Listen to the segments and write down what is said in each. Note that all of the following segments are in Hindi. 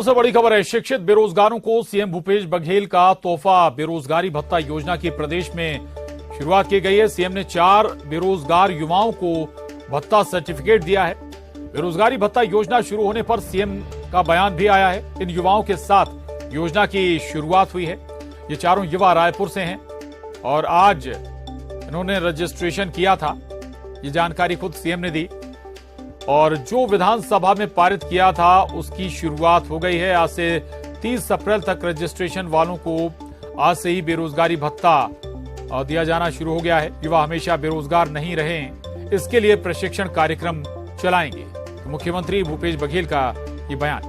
सबसे बड़ी खबर है, शिक्षित बेरोजगारों को सीएम भूपेश बघेल का तोहफा। बेरोजगारी भत्ता योजना की प्रदेश में शुरुआत की गई है। सीएम ने 4 बेरोजगार युवाओं को भत्ता सर्टिफिकेट दिया है। बेरोजगारी भत्ता योजना शुरू होने पर सीएम का बयान भी आया है। इन युवाओं के साथ योजना की शुरुआत हुई है। ये चारों युवा रायपुर से हैं और आज इन्होंने रजिस्ट्रेशन किया था। ये जानकारी खुद सीएम ने दी और जो विधानसभा में पारित किया था उसकी शुरुआत हो गई है। आज से 30 अप्रैल तक रजिस्ट्रेशन वालों को आज से ही बेरोजगारी भत्ता दिया जाना शुरू हो गया है। युवा हमेशा बेरोजगार नहीं रहें, इसके लिए प्रशिक्षण कार्यक्रम चलाएंगे। तो मुख्यमंत्री भूपेश बघेल का ये बयान।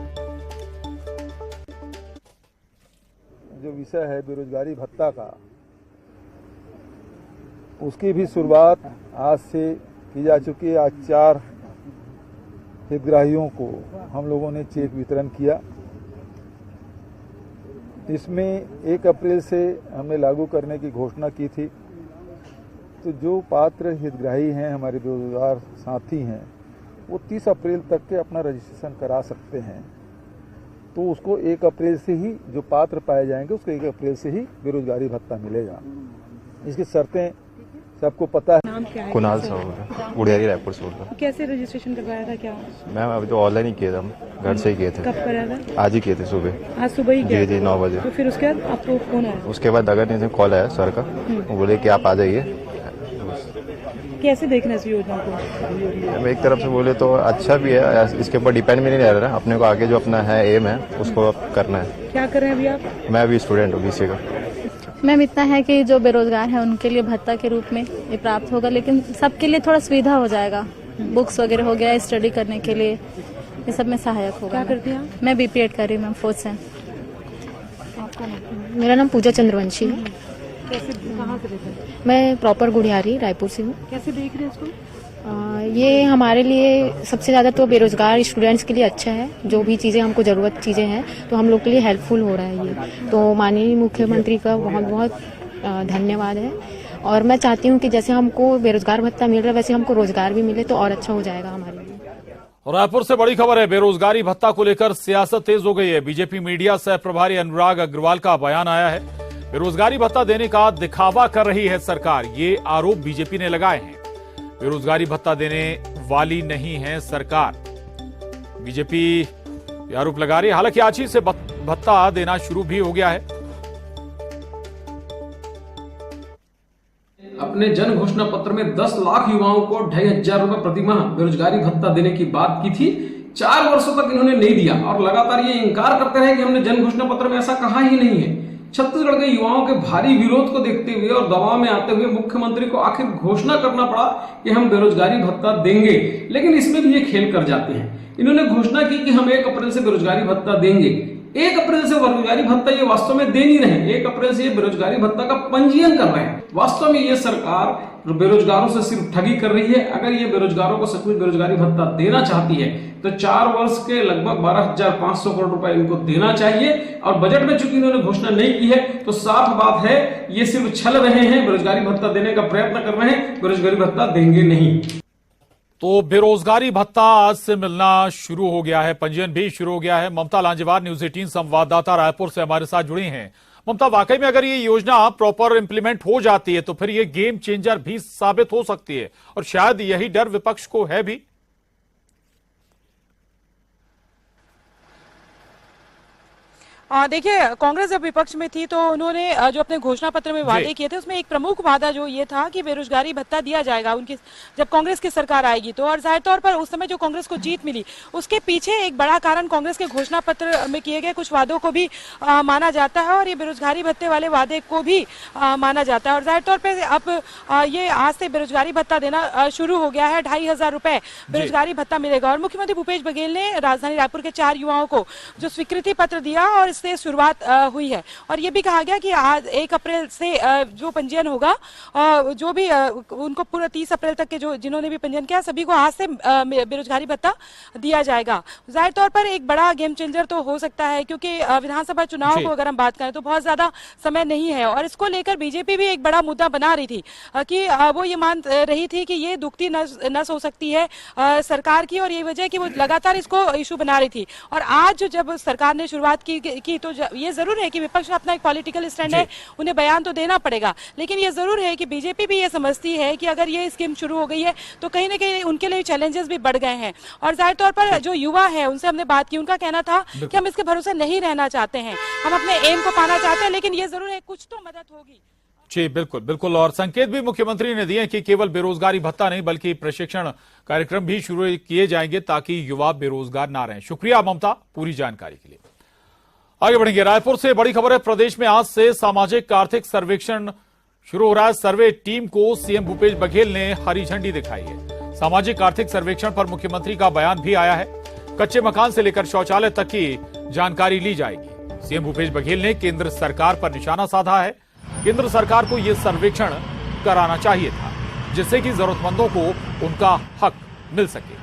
जो विषय है बेरोजगारी भत्ता का, उसकी भी शुरुआत आज से की जा चुकी है। आज 4 हितग्राहियों को हम लोगों ने चेक वितरण किया। इसमें 1 अप्रैल से हमने लागू करने की घोषणा की थी। तो जो पात्र हितग्राही हैं, हमारे बेरोजगार साथी हैं, वो 30 अप्रैल तक के अपना रजिस्ट्रेशन करा सकते हैं। तो उसको 1 अप्रैल से ही जो पात्र पाए जाएंगे उसको 1 अप्रैल से ही बेरोजगारी भत्ता मिलेगा। इसकी शर्तें सबको पता है। नाम क्या है? कुणाल साहब, उड़ियारी रायपुर से बोल रहा हूँ। कैसे रजिस्ट्रेशन करवाया था? क्या मैम अभी तो ऑनलाइन ही किए थे, हम घर से ही किए थे। कब कराया था? आज ही किए थे सुबह। आज सुबह ही किया? जी 9 बजे। तो फिर उसके बाद आपको फोन आया? उसके बाद नगर निगम से कॉल आया सर का, वो बोले कि आप आ जाइए। कैसे देखना इस योजना को? हम एक तरफ से बोले तो अच्छा भी है, इसके ऊपर डिपेंड भी नहीं रह रहा। अपने को आगे जो अपना है एम है उसको करना है। क्या कर रहे हैं अभी आप? मैं अभी स्टूडेंट हूँ बीसीए का। मैम इतना है कि जो बेरोजगार है उनके लिए भत्ता के रूप में ये प्राप्त होगा, लेकिन सबके लिए थोड़ा सुविधा हो जाएगा। बुक्स वगैरह हो गया, स्टडी करने के लिए ये सब में सहायक होगा। क्या करती हैं आप? मैं बीपीएड कर रही हूँ मैम, 4th सेम। मेरा नाम पूजा चंद्रवंशी है। कैसे, कहाँ से रहते हैं? मैं प्रॉपर गुड़ियारी रायपुर से हूँ। कैसे देख रहे हैं इसको? ये हमारे लिए सबसे ज़्यादा तो बेरोजगार स्टूडेंट्स के लिए अच्छा है। जो भी चीज़ें हमको ज़रूरत चीज़ें हैं तो हम लोग के लिए हेल्पफुल हो रहा है ये। तो माननीय मुख्यमंत्री का बहुत बहुत धन्यवाद है। और मैं चाहती हूँ कि जैसे हमको बेरोजगार भत्ता मिल रहा है वैसे हमको रोजगार भी मिले तो और अच्छा हो जाएगा हमारे लिए। रायपुर से बड़ी खबर है, बेरोजगारी भत्ता को लेकर सियासत तेज हो गई है। बीजेपी मीडिया सह प्रभारी अनुराग अग्रवाल का बयान आया है। बेरोजगारी भत्ता देने का दिखावा कर रही है सरकार, ये आरोप बीजेपी ने लगाए हैं। बेरोजगारी भत्ता देने वाली नहीं है सरकार, बीजेपी ये आरोप लगा रही है। हालांकि आज ही से भत्ता देना शुरू भी हो गया है। अपने जन घोषणा पत्र में 10 लाख युवाओं को 2500 रुपए प्रतिमाह बेरोजगारी भत्ता देने की बात की थी। 4 वर्षों तक इन्होंने नहीं दिया और लगातार ये इंकार करते रहे कि हमने जन घोषणा पत्र में ऐसा कहा ही नहीं है। छत्तीसगढ़ के युवाओं के भारी विरोध को देखते हुए और दबाव में आते हुए मुख्यमंत्री को आखिर घोषणा करना पड़ा कि हम बेरोजगारी भत्ता देंगे, लेकिन इसमें भी ये खेल कर जाते हैं। इन्होंने घोषणा की कि हम 1 अप्रैल से बेरोजगारी भत्ता देंगे। 1 अप्रैल से बेरोजगारी भत्ता ये वास्तव में दे नहीं रहे। 1 अप्रैल से ये बेरोजगारी भत्ता का पंजीयन कर रहे हैं। वास्तव में ये सरकार बेरोजगारों से सिर्फ ठगी कर रही है। अगर ये बेरोजगारों को सचमुच बेरोजगारी भत्ता देना चाहती है तो 4 वर्ष के लगभग 12,500 करोड़ रुपए इनको देना चाहिए। और बजट में चूंकि इन्होंने घोषणा नहीं की है तो साफ बात है ये सिर्फ छल रहे हैं, बेरोजगारी भत्ता देने का प्रयत्न कर रहे हैं, बेरोजगारी भत्ता देंगे नहीं। तो बेरोजगारी भत्ता आज से मिलना शुरू हो गया है, पंजीयन भी शुरू हो गया है। ममता लांजेवार, न्यूज 18 संवाददाता रायपुर से हमारे साथ जुड़ी हैं। ममता, वाकई में अगर ये योजना प्रॉपर इंप्लीमेंट हो जाती है तो फिर ये गेम चेंजर भी साबित हो सकती है और शायद यही डर विपक्ष को है भी। देखिए, कांग्रेस जब विपक्ष में थी तो उन्होंने जो अपने घोषणा पत्र में वादे किए थे उसमें एक प्रमुख वादा जो ये था कि बेरोजगारी भत्ता दिया जाएगा उनकी जब कांग्रेस की सरकार आएगी तो। और जाहिर तौर पर उस समय जो कांग्रेस को जीत मिली उसके पीछे एक बड़ा कारण कांग्रेस के घोषणा पत्र में किए गए कुछ वादों को भी माना जाता है और ये बेरोजगारी भत्ते वाले वादे को भी माना जाता है। और जाहिर तौर पर अब ये आज से बेरोजगारी भत्ता देना शुरू हो गया है। 2500 रुपए बेरोजगारी भत्ता मिलेगा। और मुख्यमंत्री भूपेश बघेल ने राजधानी रायपुर के 4 युवाओं को जो स्वीकृति पत्र दिया और से शुरुआत हुई है। और ये भी कहा गया कि आज 1 अप्रैल से जो पंजीयन होगा, जो भी उनको पूरा 30 अप्रैल तक के जो जिन्होंने भी पंजीयन किया, सभी को आज से बेरोजगारी भत्ता दिया जाएगा। जाहिर तौर पर एक बड़ा गेम चेंजर तो हो सकता है, क्योंकि विधानसभा चुनाव को अगर हम बात करें तो बहुत ज्यादा समय नहीं है। और इसको लेकर बीजेपी भी एक बड़ा मुद्दा बना रही थी कि वो ये मान रही थी कि ये दुखती नस हो सकती है सरकार की, और ये वजह कि वो लगातार इसको इशू बना रही थी। और आज जब सरकार ने शुरुआत की तो ये जरूर है कि विपक्ष अपना एक पॉलिटिकल स्टैंड है, उन्हें बयान तो देना पड़ेगा, लेकिन ये जरूर है कि बीजेपी भी ये समझती है कि अगर ये स्कीम शुरू हो गई है तो कहीं ना कहीं उनके लिए चैलेंजेस भी बढ़ गए हैं। और जाहिर तौर पर जो युवा है उनसे हमने बात की, उनका कहना था कि हम इसके भरोसे नहीं रहना चाहते हैं, हम अपने एम को पाना चाहते हैं, लेकिन ये जरूर है कुछ तो मदद होगी। जी बिल्कुल बिल्कुल। और संकेत भी मुख्यमंत्री ने दिए कि केवल बेरोजगारी भत्ता नहीं बल्कि प्रशिक्षण कार्यक्रम भी शुरू किए जाएंगे ताकि युवा बेरोजगार ना रहें। शुक्रिया ममता पूरी जानकारी के लिए। आगे बढ़ेंगे। रायपुर से बड़ी खबर है। प्रदेश में आज से सामाजिक आर्थिक सर्वेक्षण शुरू हो रहा है। सर्वे टीम को सीएम भूपेश बघेल ने हरी झंडी दिखाई है। सामाजिक आर्थिक सर्वेक्षण पर मुख्यमंत्री का बयान भी आया है। कच्चे मकान से लेकर शौचालय तक की जानकारी ली जाएगी। सीएम भूपेश बघेल ने केंद्र सरकार पर निशाना साधा है। केंद्र सरकार को यह सर्वेक्षण कराना चाहिए था जिससे कि जरूरतमंदों को उनका हक मिल सके,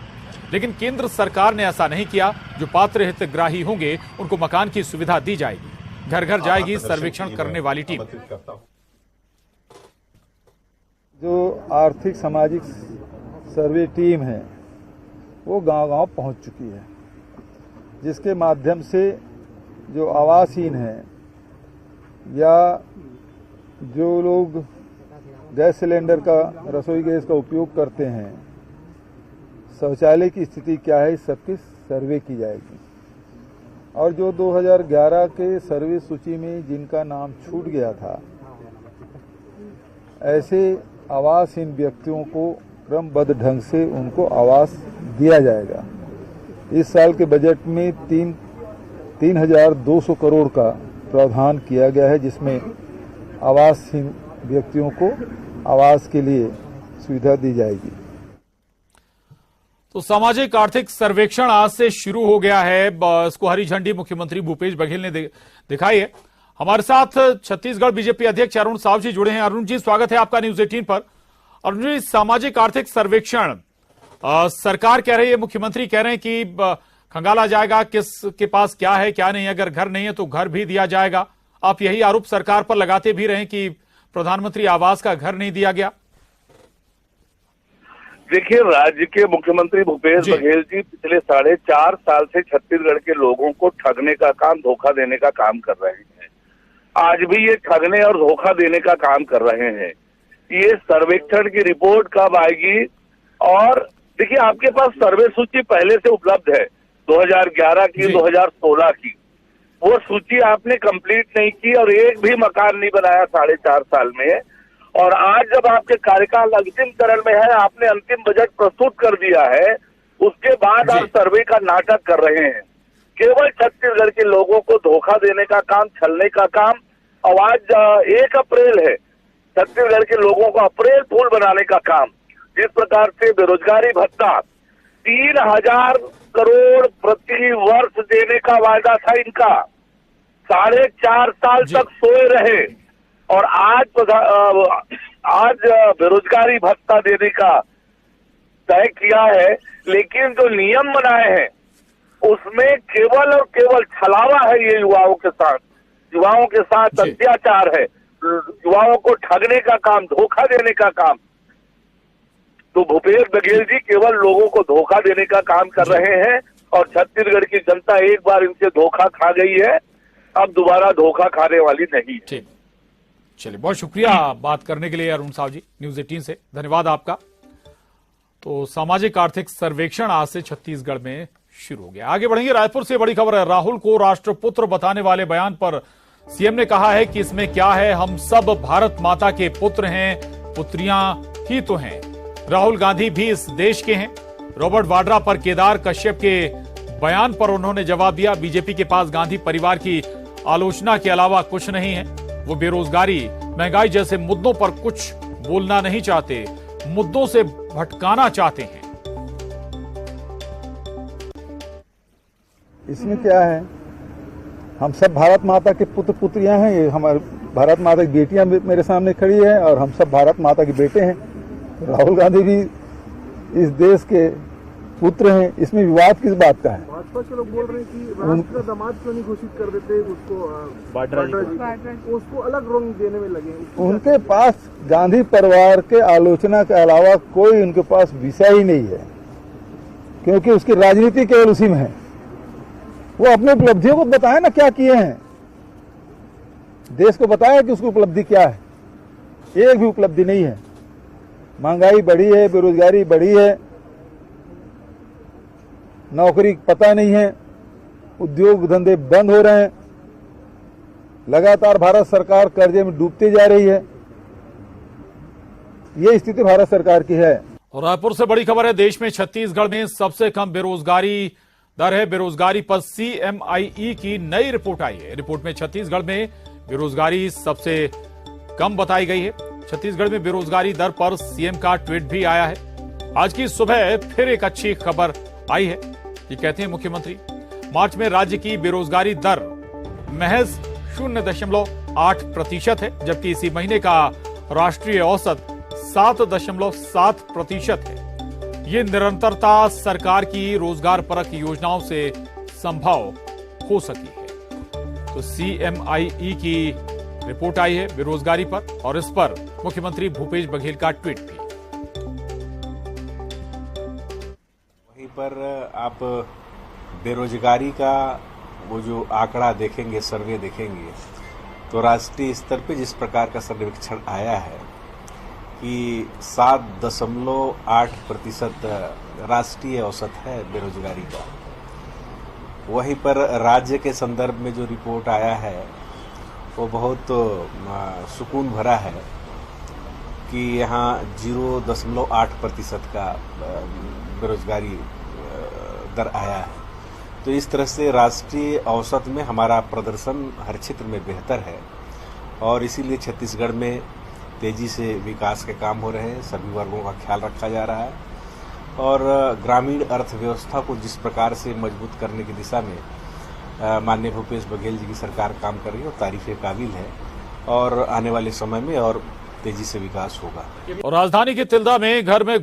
लेकिन केंद्र सरकार ने ऐसा नहीं किया। जो पात्र हितग्राही होंगे उनको मकान की सुविधा दी जाएगी। घर घर जाएगी सर्वेक्षण करने वाली टीम। जो आर्थिक सामाजिक सर्वे टीम है वो गांव-गांव पहुंच चुकी है, जिसके माध्यम से जो आवासहीन है या जो लोग गैस सिलेंडर का, रसोई गैस का उपयोग करते हैं, शौचालय की स्थिति क्या है, इस सबकी सर्वे की जाएगी। और जो 2011 के सर्वे सूची में जिनका नाम छूट गया था, ऐसे आवासहीन व्यक्तियों को क्रमबद्ध ढंग से उनको आवास दिया जाएगा। इस साल के बजट में 3,200 करोड़ का प्रावधान किया गया है, जिसमें आवासहीन व्यक्तियों को आवास के लिए सुविधा दी जाएगी। तो सामाजिक आर्थिक सर्वेक्षण आज से शुरू हो गया है। इसको हरी झंडी मुख्यमंत्री भूपेश बघेल ने दिखाई है। हमारे साथ छत्तीसगढ़ बीजेपी अध्यक्ष अरुण साव जी जुड़े हैं। अरुण जी, स्वागत है आपका न्यूज 18 पर। अरुण जी, सामाजिक आर्थिक सर्वेक्षण सरकार कह रही है, मुख्यमंत्री कह रहे हैं कि खंगाला जाएगा किसके पास क्या है क्या नहीं। अगर घर नहीं है तो घर भी दिया जाएगा। आप यही आरोप सरकार पर लगाते भी रहे कि प्रधानमंत्री आवास का घर नहीं दिया गया। देखिए, राज्य के मुख्यमंत्री भूपेश बघेल जी पिछले 4.5 साल से छत्तीसगढ़ के लोगों को ठगने का काम, धोखा देने का काम कर रहे हैं। आज भी ये ठगने और धोखा देने का काम कर रहे हैं। ये सर्वेक्षण की रिपोर्ट कब आएगी? और देखिए, आपके पास सर्वे सूची पहले से उपलब्ध है, 2011 की, 2016 की। वो सूची आपने कंप्लीट नहीं की और एक भी मकान नहीं बनाया 4.5 साल में। और आज जब आपके कार्यकाल अंतिम चरण में है, आपने अंतिम बजट प्रस्तुत कर दिया है, उसके बाद आप सर्वे का नाटक कर रहे हैं। केवल छत्तीसगढ़ के लोगों को धोखा देने का काम, छलने का काम। और आज 1 अप्रैल है, छत्तीसगढ़ के लोगों को अप्रैल फूल बनाने का काम। जिस प्रकार से बेरोजगारी भत्ता 3,000 करोड़ प्रति वर्ष देने का वायदा था इनका, 4.5 साल तक सोए रहे और आज बेरोजगारी भत्ता देने का तय किया है। लेकिन जो नियम बनाए हैं उसमें केवल और केवल छलावा है। ये युवाओं के साथ अत्याचार है, युवाओं को ठगने का काम, धोखा देने का काम। तो भूपेश बघेल जी केवल लोगों को धोखा देने का काम कर रहे हैं और छत्तीसगढ़ की जनता एक बार इनसे धोखा खा गई है, अब दोबारा धोखा खाने वाली नहीं है। चलिए, बहुत शुक्रिया बात करने के लिए अरुण साव जी, न्यूज 18 से धन्यवाद आपका। तो सामाजिक आर्थिक सर्वेक्षण आज से छत्तीसगढ़ में शुरू हो गया। आगे बढ़ेंगे। रायपुर से बड़ी खबर है। राहुल को राष्ट्रपुत्र बताने वाले बयान पर सीएम ने कहा है कि इसमें क्या है, हम सब भारत माता के पुत्र हैं, पुत्रियां ही तो हैं। राहुल गांधी भी इस देश के हैं। रॉबर्ट वाड्रा पर केदार कश्यप के बयान पर उन्होंने जवाब दिया, बीजेपी के पास गांधी परिवार की आलोचना के अलावा कुछ नहीं है। वो बेरोजगारी, महंगाई जैसे मुद्दों पर कुछ बोलना नहीं चाहते, मुद्दों से भटकाना चाहते हैं। इसमें क्या है, हम सब भारत माता के पुत्र पुत्रियां हैं। ये हमारे भारत माता की बेटियां मेरे सामने खड़ी है और हम सब भारत माता के बेटे हैं। राहुल गांधी भी इस देश के पुत्र हैं। इसमें विवाद किस बात का है? भाजपा के लोग बोल रहे हैं कि राष्ट्र का दामाद क्यों नहीं घोषित कर देते उसको, उसको अलग रंग देने में लगे। उनके पास गांधी परिवार के आलोचना के अलावा कोई उनके पास विषय ही नहीं है, क्योंकि उसकी राजनीति केवल उसी में है। वो अपनी उपलब्धियों को बताए ना, क्या किए हैं, देश को बताया कि उसकी उपलब्धि क्या है। एक भी उपलब्धि नहीं है। महंगाई बढ़ी है, बेरोजगारी बढ़ी है, नौकरी पता नहीं है, उद्योग धंधे बंद हो रहे हैं, लगातार भारत सरकार कर्जे में डूबती जा रही है। ये स्थिति भारत सरकार की है। और रायपुर से बड़ी खबर है, देश में छत्तीसगढ़ में सबसे कम बेरोजगारी दर है। बेरोजगारी पर CMIE की नई रिपोर्ट आई है। रिपोर्ट में छत्तीसगढ़ में बेरोजगारी सबसे कम बताई गई है। छत्तीसगढ़ में बेरोजगारी दर पर सीएम का ट्वीट भी आया है। आज की सुबह फिर एक अच्छी खबर आई है। ये कहते हैं मुख्यमंत्री, मार्च में राज्य की बेरोजगारी दर महज 0.8% है, जबकि इसी महीने का राष्ट्रीय औसत 7.7% है। ये निरंतरता सरकार की रोजगार परक योजनाओं से संभव हो सकी है। तो CMIE की रिपोर्ट आई है बेरोजगारी पर, और इस पर मुख्यमंत्री भूपेश बघेल का ट्वीट भी। वहीं पर आप बेरोजगारी का वो जो आंकड़ा देखेंगे, सर्वे देखेंगे, तो राष्ट्रीय स्तर पे जिस प्रकार का सर्वेक्षण आया है कि 7.8% राष्ट्रीय औसत है बेरोजगारी का। वहीं पर राज्य के संदर्भ में जो रिपोर्ट आया है वो बहुत सुकून भरा है कि यहाँ 0.8% का बेरोजगारी दर आया है। तो इस तरह से राष्ट्रीय औसत में हमारा प्रदर्शन हर क्षेत्र में बेहतर है, और इसीलिए छत्तीसगढ़ में तेजी से विकास के काम हो रहे हैं। सभी वर्गों का ख्याल रखा जा रहा है, और ग्रामीण अर्थव्यवस्था को जिस प्रकार से मजबूत करने की दिशा में माननीय भूपेश बघेल जी की सरकार काम कर रही है, वो तारीफ काबिल है, और आने वाले समय में और तेजी से विकास होगा। और राजधानी के तिल्दा में घर में